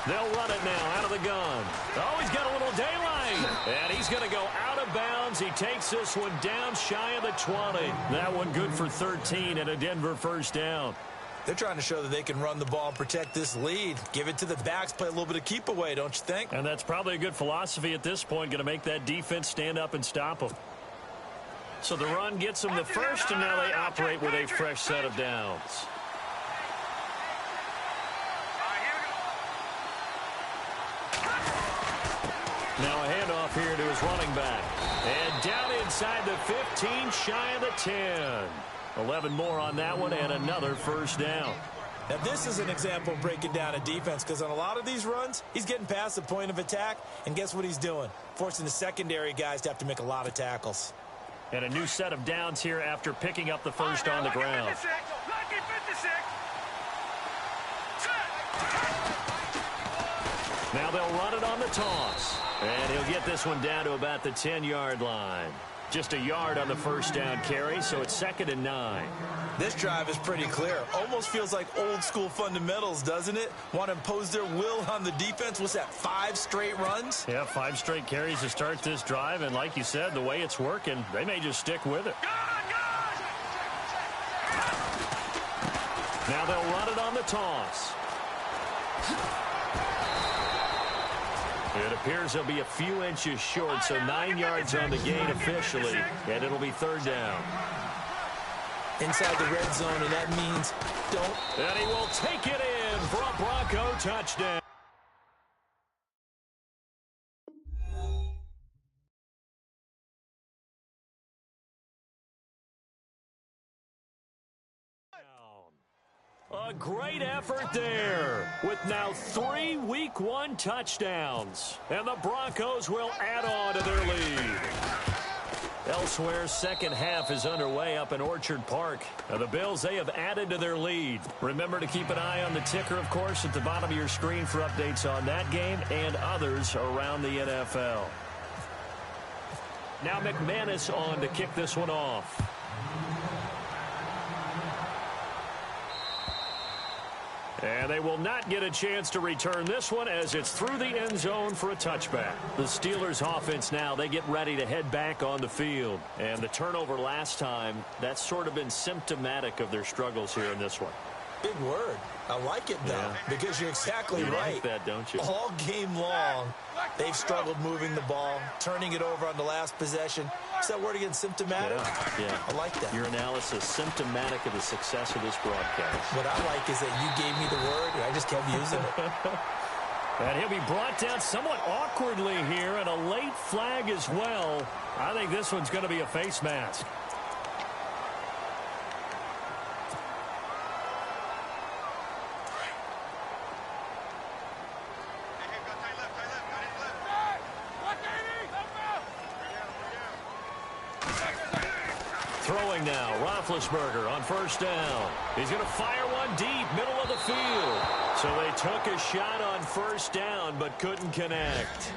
They'll run it now out of the gun. Oh, he's got a little daylight. And he's going to go out of bounds. He takes this one down shy of the 20. That one good for 13 and a Denver first down. They're trying to show that they can run the ball and protect this lead. Give it to the backs, play a little bit of keep away, don't you think? And that's probably a good philosophy at this point, going to make that defense stand up and stop them. So the run gets them the first, and now they operate with a fresh set of downs. Now a handoff here to his running back. And down inside the 15, shy of the 10. 11 more on that one, and another first down. Now this is an example of breaking down a defense, because on a lot of these runs, he's getting past the point of attack, and guess what he's doing? Forcing the secondary guys to have to make a lot of tackles. And a new set of downs here after picking up the first on the ground. Now they'll run it on the toss. And he'll get this one down to about the 10-yard line. Just a yard on the first down carry, so it's 2nd and 9. This drive is pretty clear. Almost feels like old school fundamentals, doesn't it? Want to impose their will on the defense. What's that, 5 straight runs? Yeah, 5 straight carries to start this drive. And like you said, the way it's working, they may just stick with it. Now they'll run it on the toss. It appears they'll be a few inches short, so 9 yards on the gain officially, and it'll be 3rd down. Inside the red zone, and that means don't. And he will take it in for a Bronco touchdown. A great effort there with now 3 Week 1 touchdowns. And the Broncos will add on to their lead. Elsewhere, second half is underway up in Orchard Park. Now the Bills, they have added to their lead. Remember to keep an eye on the ticker, of course, at the bottom of your screen for updates on that game and others around the NFL. Now McManus on to kick this one off. And they will not get a chance to return this one as it's through the end zone for a touchback. The Steelers offense now, they get ready to head back on the field. And the turnover last time, that's sort of been symptomatic of their struggles here in this one. Big word. I like it, though, because you're exactly right. Like that, don't you? All game long, they've struggled moving the ball, turning it over on the last possession. Is that word again, symptomatic? Yeah. I like that. Your analysis, symptomatic of the success of this broadcast. What I like is that you gave me the word, and I just kept using it. And he'll be brought down somewhat awkwardly here, and a late flag as well. I think this one's going to be a face mask. Throwing now, Roethlisberger on first down. He's going to fire one deep, middle of the field. So they took a shot on first down, but couldn't connect.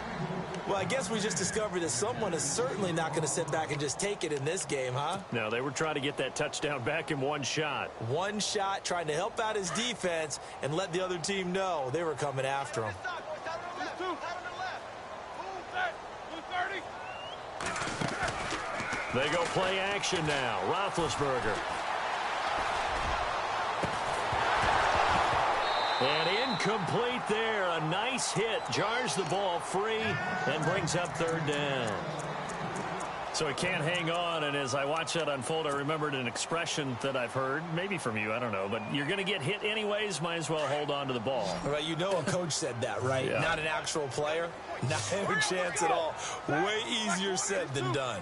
Well, I guess we just discovered that someone is certainly not going to sit back and just take it in this game, huh? No, they were trying to get that touchdown back in one shot. One shot, trying to help out his defense and let the other team know they were coming after him. They go play action now. Roethlisberger. And incomplete there. A nice hit. Jars the ball free and brings up 3rd down. So he can't hang on, and as I watch that unfold, I remembered an expression that I've heard, maybe from you, I don't know, but you're going to get hit anyways, might as well hold on to the ball. Right, you know a coach said that, right? Yeah. Not an actual player. Not a chance at all. Way easier said than done.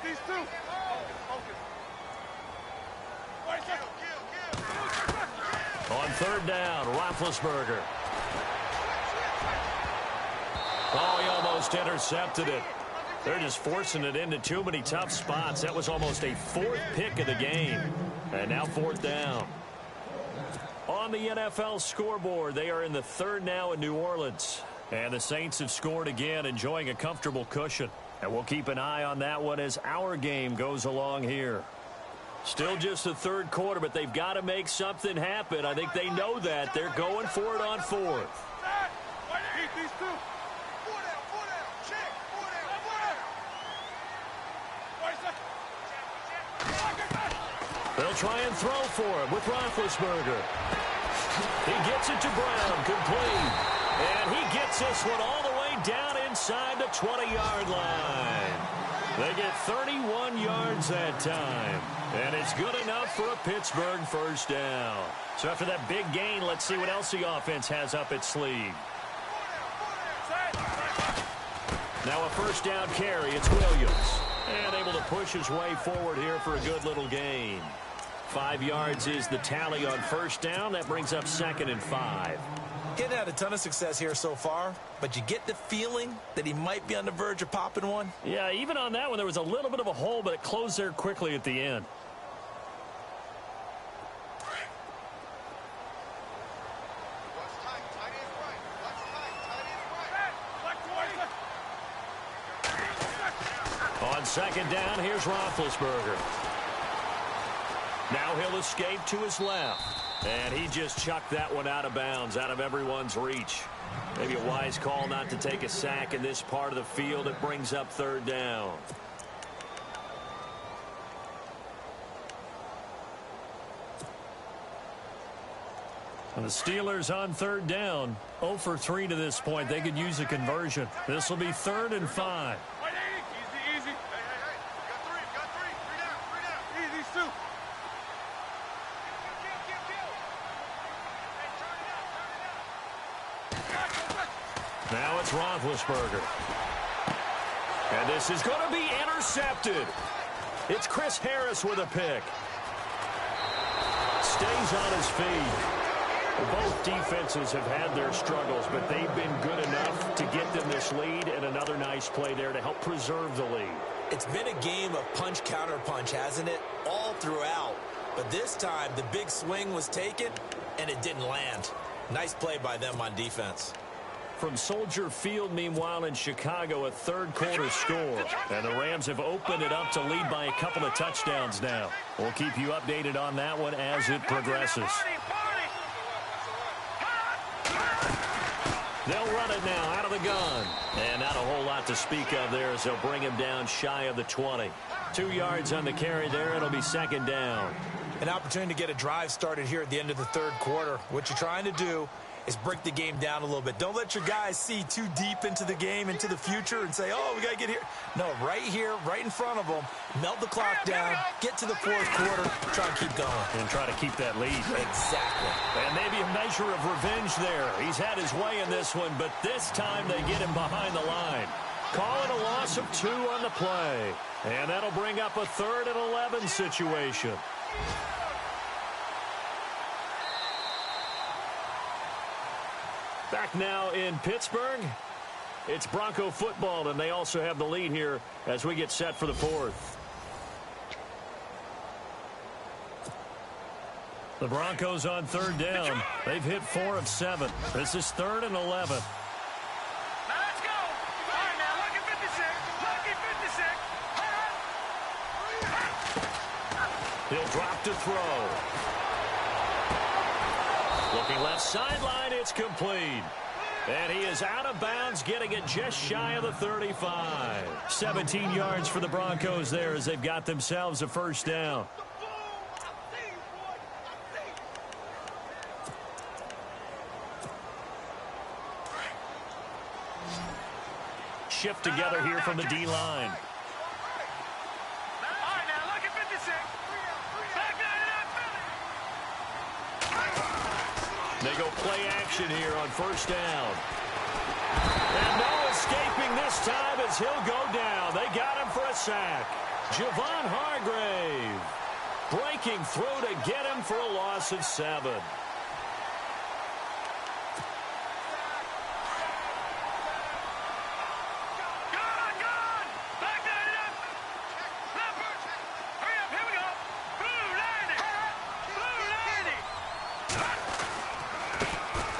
These two. Focus. third down. Roethlisberger. Oh, he almost intercepted it. They're just forcing it into too many tough spots. That was almost a fourth pick of the game. And now fourth down. On the NFL scoreboard, they are in the third now in New Orleans. And the Saints have scored again, enjoying a comfortable cushion. And we'll keep an eye on that one as our game goes along here. Still just the third quarter, but they've got to make something happen. I think they know that. They're going for it on fourth. They'll try and throw for him with Roethlisberger. He gets it to Brown, complete. And he gets this one all the way down inside the 20-yard line. They get 31 yards that time. And it's good enough for a Pittsburgh first down. So after that big gain, let's see what else the offense has up its sleeve. Now a first down carry. It's Williams. And able to push his way forward here for a good little gain. 5 yards is the tally on first down. That brings up 2nd and 5. Getting had a ton of success here so far, but you get the feeling that he might be on the verge of popping one. Yeah, even on that one, there was a little bit of a hole, but it closed there quickly at the end. On second down, here's Roethlisberger. Now he'll escape to his left. And he just chucked that one out of bounds, out of everyone's reach. Maybe a wise call not to take a sack in this part of the field. It brings up third down. And the Steelers on third down. 0 for 3 to this point. They could use a conversion. This will be 3rd and 5. Now it's Roethlisberger. And this is going to be intercepted. It's Chris Harris with a pick. Stays on his feet. Both defenses have had their struggles, but they've been good enough to get them this lead, and another nice play there to help preserve the lead. It's been a game of punch-counter-punch, hasn't it? All throughout. But this time, the big swing was taken, and it didn't land. Nice play by them on defense. From Soldier Field, meanwhile, in Chicago, a third-quarter score. And the Rams have opened it up to lead by a couple of touchdowns now. We'll keep you updated on that one as it progresses. They'll run it now out of the gun. And not a whole lot to speak of there as they'll bring him down shy of the 20. 2 yards on the carry there. It'll be second down. An opportunity to get a drive started here at the end of the third quarter. What you're trying to do is break the game down a little bit. Don't let your guys see too deep into the game, into the future, and say, oh, we got to get here. No, right here, right in front of them, melt the clock down, get to the fourth quarter, try and keep going. And try to keep that lead. Exactly. And maybe a measure of revenge there. He's had his way in this one, but this time they get him behind the line. Calling a loss of 2 on the play. And that'll bring up a 3rd and 11 situation. Back now in Pittsburgh, it's Bronco football, and they also have the lead here as we get set for the fourth. The Broncos on third down. They've hit 4 of 7. This is 3rd and 11. Now let's go. All right, now look at 56. Look at 56. He'll drop to throw. Looking left sideline, it's complete. And he is out of bounds, getting it just shy of the 35. 17 yards for the Broncos there as they've got themselves a first down. Shift together here from the D-line. They go play action here on first down. And no escaping this time as he'll go down. They got him for a sack. Javon Hargrave breaking through to get him for a loss of 7.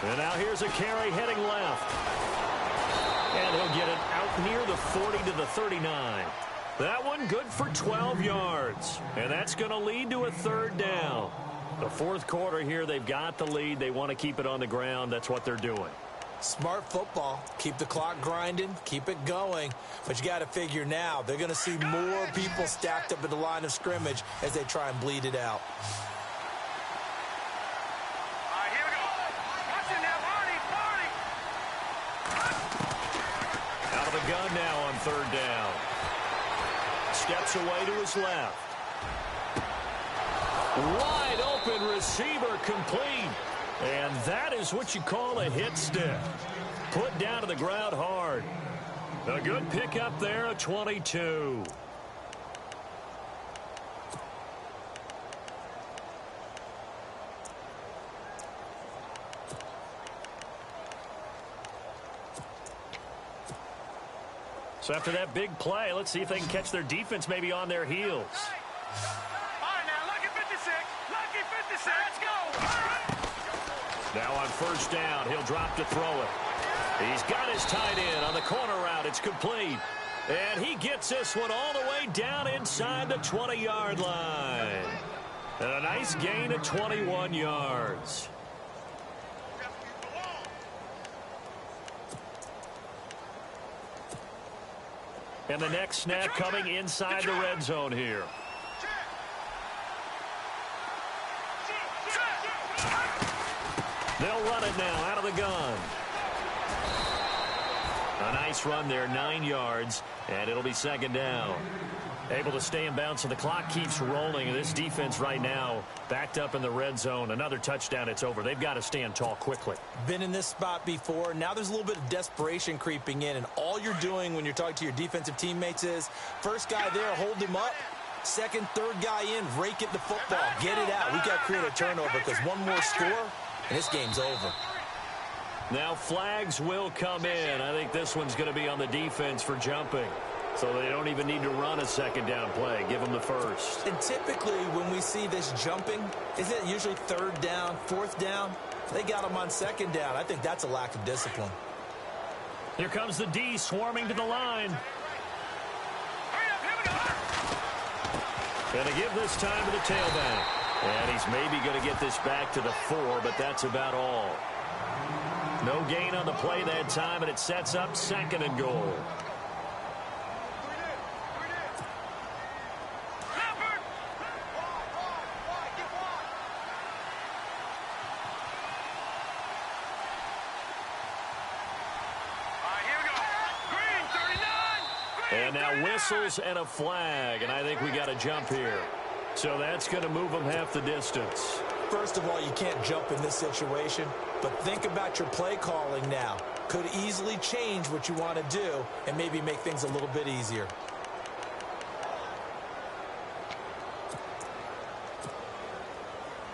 And now here's a carry heading left. And he'll get it out near the 40 to the 39. That one good for 12 yards. And that's going to lead to a third down. The fourth quarter here, they've got the lead. They want to keep it on the ground. That's what they're doing. Smart football. Keep the clock grinding. Keep it going. But you got to figure now, they're going to see more people stacked up at the line of scrimmage as they try and bleed it out. All right, here we go. Watch it now, Barney. Out of the gun now on third down. Steps away to his left. Wide open receiver complete. And that is what you call a hit stick. Put down to the ground hard. A good pickup there, a 22. So after that big play, let's see if they can catch their defense maybe on their heels. All right, now, lucky 56. Lucky 56. Let's go. Now on first down, he'll drop to throw it. He's got his tight end on the corner route. It's complete. And he gets this one all the way down inside the 20-yard line. And a nice gain of 21 yards. And the next snap coming inside the red zone here. They'll run it now out of the gun. A nice run there, 9 yards, and it'll be second down. Able to stay in bounds, so the clock keeps rolling, and this defense right now backed up in the red zone. Another touchdown, it's over. They've got to stand tall quickly. Been in this spot before. Now there's a little bit of desperation creeping in, and all you're doing when you're talking to your defensive teammates is first guy there, hold him up. Second, third guy in, rake it the football. Get it out. We've got to create a turnover because one more score, and this game's over. Now flags will come in. I think this one's going to be on the defense for jumping. So they don't even need to run a second down play. Give them the first. And typically when we see this jumping, isn't it usually third down, fourth down? They got them on second down. I think that's a lack of discipline. Here comes the D swarming to the line. Going to give this time to the tailback. And he's maybe going to get this back to the 4, but that's about all. No gain on the play that time, and it sets up second and goal. And now whistles and a flag, and I think we got a jump here. So that's going to move them half the distance. First of all, you can't jump in this situation, but think about your play calling now. Could easily change what you want to do and maybe make things a little bit easier.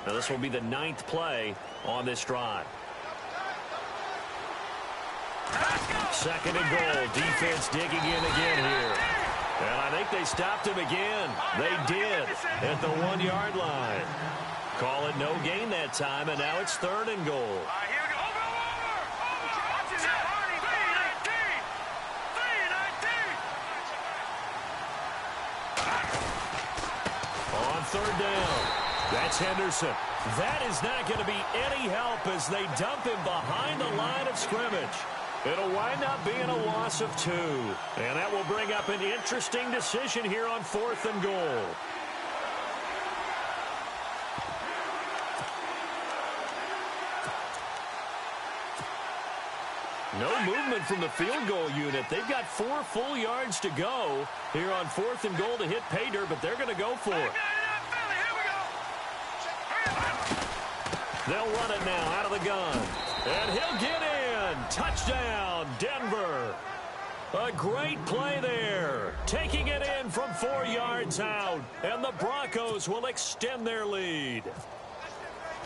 Now this will be the 9th play on this drive. Second and goal. Defense digging in again here. And I think they stopped him again. They did at the 1-yard line. Call it no gain that time, and now it's third and goal. All right, here we go. Over. Watch it now, Barney. 3-19. On third down. That's Henderson. That is not going to be any help as they dump him behind the line of scrimmage. It'll wind up being a loss of 2. And that will bring up an interesting decision here on 4th and goal. No movement from the field goal unit. They've got 4 full yards to go here on 4th and goal to hit pay dirt, but they're going to go for it. They'll run it now out of the gun. And he'll get in. Touchdown, Denver. A great play there. Taking it in from 4 yards out. And the Broncos will extend their lead.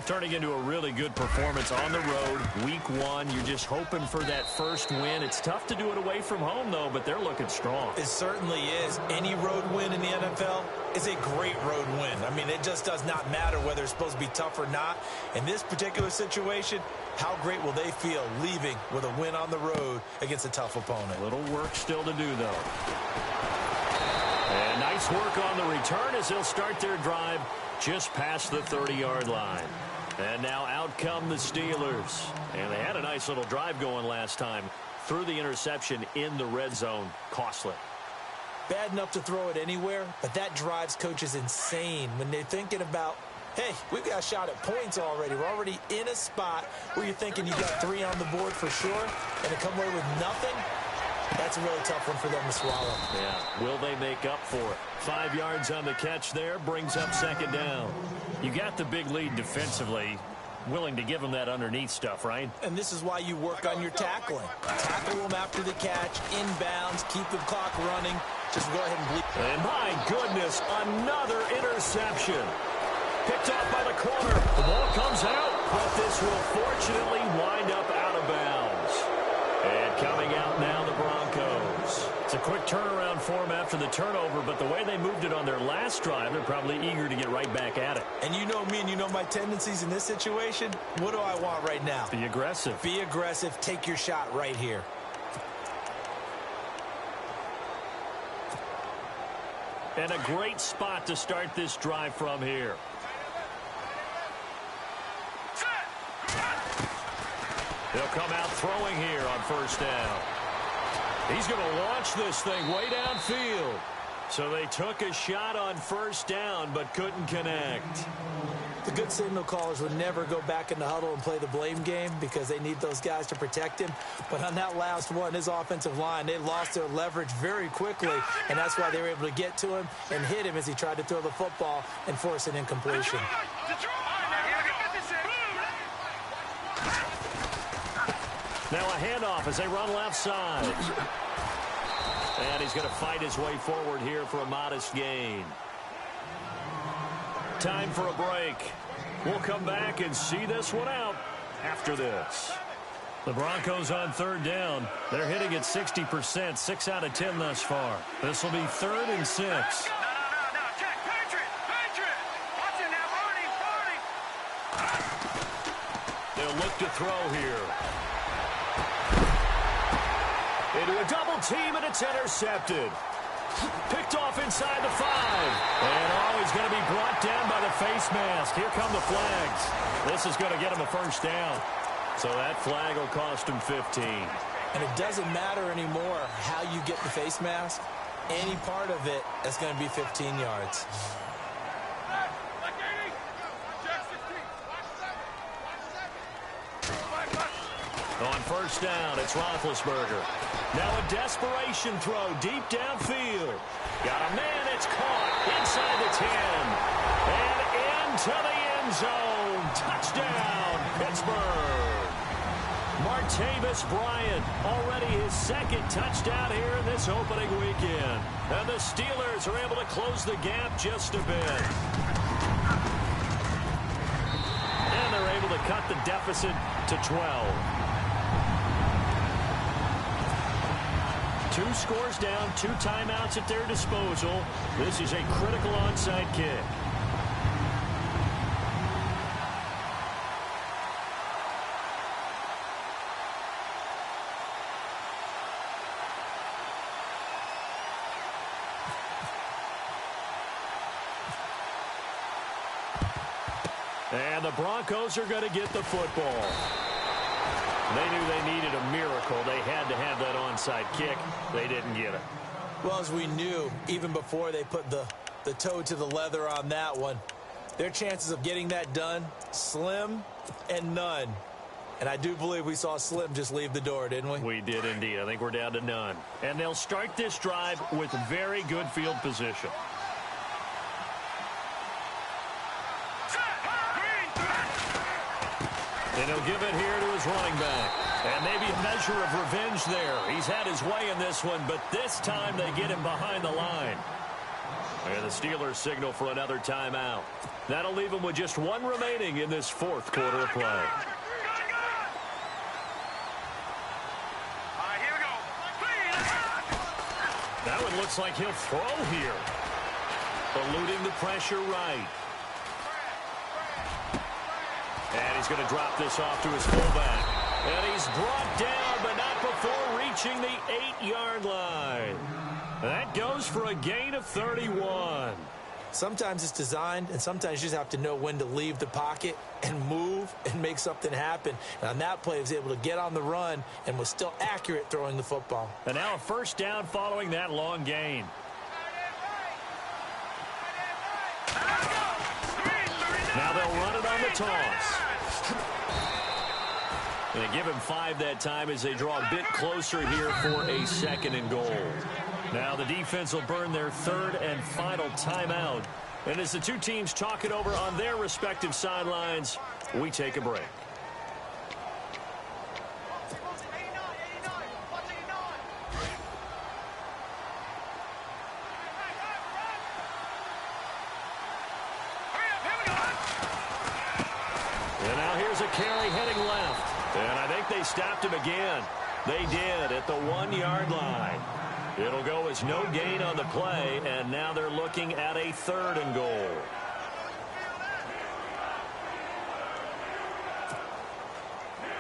Turning into a really good performance on the road. Week 1, you're just hoping for that first win. It's tough to do it away from home, though, but they're looking strong. It certainly is. Any road win in the NFL is a great road win. I mean, it just does not matter whether it's supposed to be tough or not. In this particular situation, how great will they feel leaving with a win on the road against a tough opponent? A little work still to do, though. And nice work on the return as they'll start their drive just past the 30-yard line. And now out come the Steelers. And they had a nice little drive going last time. Threw the interception in the red zone. Costly. Bad enough to throw it anywhere, but that drives coaches insane when they're thinking about, hey, we've got a shot at points already. We're already in a spot where you're thinking you got 3 on the board for sure, and to come away with nothing, that's a really tough one for them to swallow. Yeah, will they make up for it? 5 yards on the catch there, brings up second down. You got the big lead defensively. Willing to give them that underneath stuff, right? And this is why you work on your tackling. Tackle them after the catch, inbounds, keep the clock running. Just go ahead and bleed. And my goodness, another interception. Picked off by the corner. The ball comes out, but this will fortunately wind up out of bounds. And coming out now, the Broncos. It's a quick turnaround for them after the turnover, but the way they moved it on their last drive, they're probably eager to get right back at it. And you know me and you know my tendencies in this situation. What do I want right now? Be aggressive. Be aggressive. Take your shot right here. And a great spot to start this drive from here. They'll come out throwing here on first down. He's going to launch this thing way downfield. So they took a shot on first down but couldn't connect. The good signal callers would never go back in the huddle and play the blame game because they need those guys to protect him. But on that last one, his offensive line, they lost their leverage very quickly, and that's why they were able to get to him and hit him as he tried to throw the football and force an incompletion. Now a handoff as they run left side. And he's going to fight his way forward here for a modest gain. Time for a break. We'll come back and see this one out after this. The Broncos on third down. They're hitting at 60%, 6 out of 10 thus far. This will be 3rd and 6. No, check. Patriot. Watch it now, Barney. They'll look to throw here. Into a double team, and it's intercepted. Picked off inside the 5. And he's going to be brought down by the face mask. Here come the flags. This is going to get him a first down. So that flag will cost him 15. And it doesn't matter anymore how you get the face mask. Any part of it is going to be 15 yards. On first down, it's Roethlisberger. Now a desperation throw deep downfield. Got a man, it's caught inside the 10. And into the end zone. Touchdown, Pittsburgh. Martavis Bryant, already his 2nd touchdown here in this opening weekend. And the Steelers are able to close the gap just a bit. And they're able to cut the deficit to 12. 2 scores down, 2 timeouts at their disposal. This is a critical onside kick. And the Broncos are going to get the football. They knew they needed a miracle. They had to have that onside kick. They didn't get it. Well, as we knew, even before they put the toe to the leather on that one, their chances of getting that done, slim and none. And I do believe we saw Slim just leave the door, didn't we? We did indeed. I think we're down to none. And they'll start this drive with very good field position. And he'll give it here to his running back. And maybe a measure of revenge there. He's had his way in this one, but this time they get him behind the line. And the Steelers signal for another timeout. That'll leave them with just 1 remaining in this 4th quarter of play. That one looks like he'll throw here. eluding the pressure right. And he's going to drop this off to his fullback. And he's brought down, but not before reaching the 8-yard line. That goes for a gain of 31. Sometimes it's designed, and sometimes you just have to know when to leave the pocket and move and make something happen. And on that play, he was able to get on the run and was still accurate throwing the football. And now a first down following that long gain. Now they'll run it on the toss. And they give him 5 that time as they draw a bit closer here for a 2nd and goal. Now the defense will burn their 3rd and final timeout. And as the two teams talk it over on their respective sidelines, we take a break. And now here's a carry heading left. And I think they stopped him again. They did at the 1-yard line. It'll go as no gain on the play, and now they're looking at a 3rd and goal.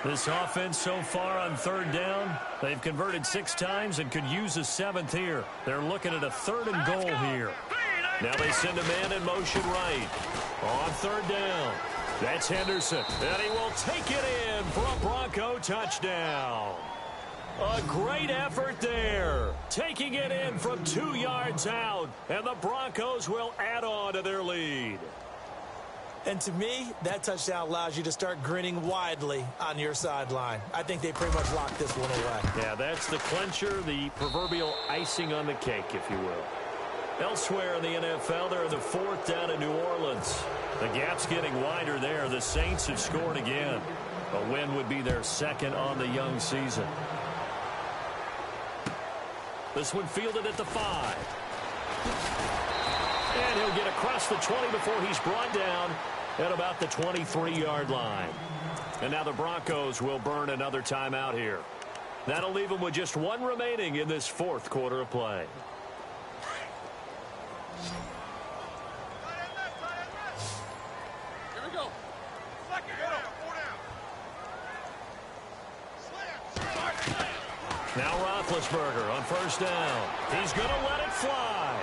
This offense so far on 3rd down, they've converted 6 times and could use a 7th here. They're looking at a 3rd and goal here. Now they send a man in motion right. On 3rd down, that's Henderson, and he will take it in for a Bronco touchdown. A great effort there, taking it in from 2 yards out, and the Broncos will add on to their lead. And to me, that touchdown allows you to start grinning widely on your sideline. I think they pretty much locked this one away. Yeah, that's the clincher, the proverbial icing on the cake, if you will. Elsewhere in the NFL, they're in the 4th down in New Orleans. The gap's getting wider there. The Saints have scored again. A win would be their 2nd on the young season. This one fielded at the 5. And he'll get across the 20 before he's brought down at about the 23-yard line. And now the Broncos will burn another timeout here. That'll leave them with just 1 remaining in this 4th quarter of play. Here we go. Now Roethlisberger on 1st down. He's going to let it fly.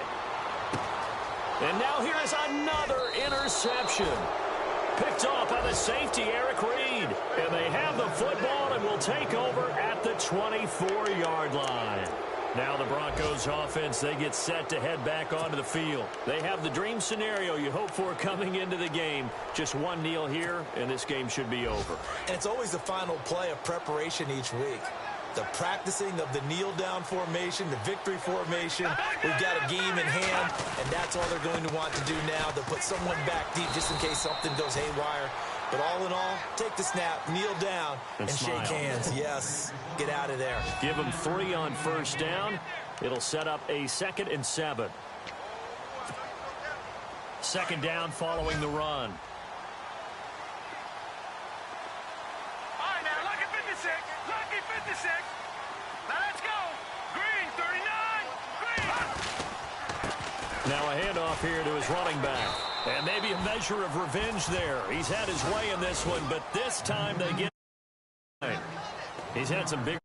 And now here is another interception. Picked off by the safety, Eric Reed. And they have the football and will take over at the 24-yard line. Now the Broncos offense, they get set to head back onto the field. They have the dream scenario you hope for coming into the game. Just 1 kneel here, and this game should be over. And it's always the final play of preparation each week. The practicing of the kneel-down formation, the victory formation. We've got a game in hand, and that's all they're going to want to do now. They'll put someone back deep just in case something goes haywire. But all in all, take the snap, kneel down, and shake hands. Yes, get out of there. Give them 3 on 1st down. It'll set up a 2nd and 7. 2nd down following the run. All right, now, lucky 56. Lucky 56. Now, let's go. Green, 39. Green. Now a handoff here to his running back. And maybe a measure of revenge there. He's had his way in this one, but this time they get... He's had some big...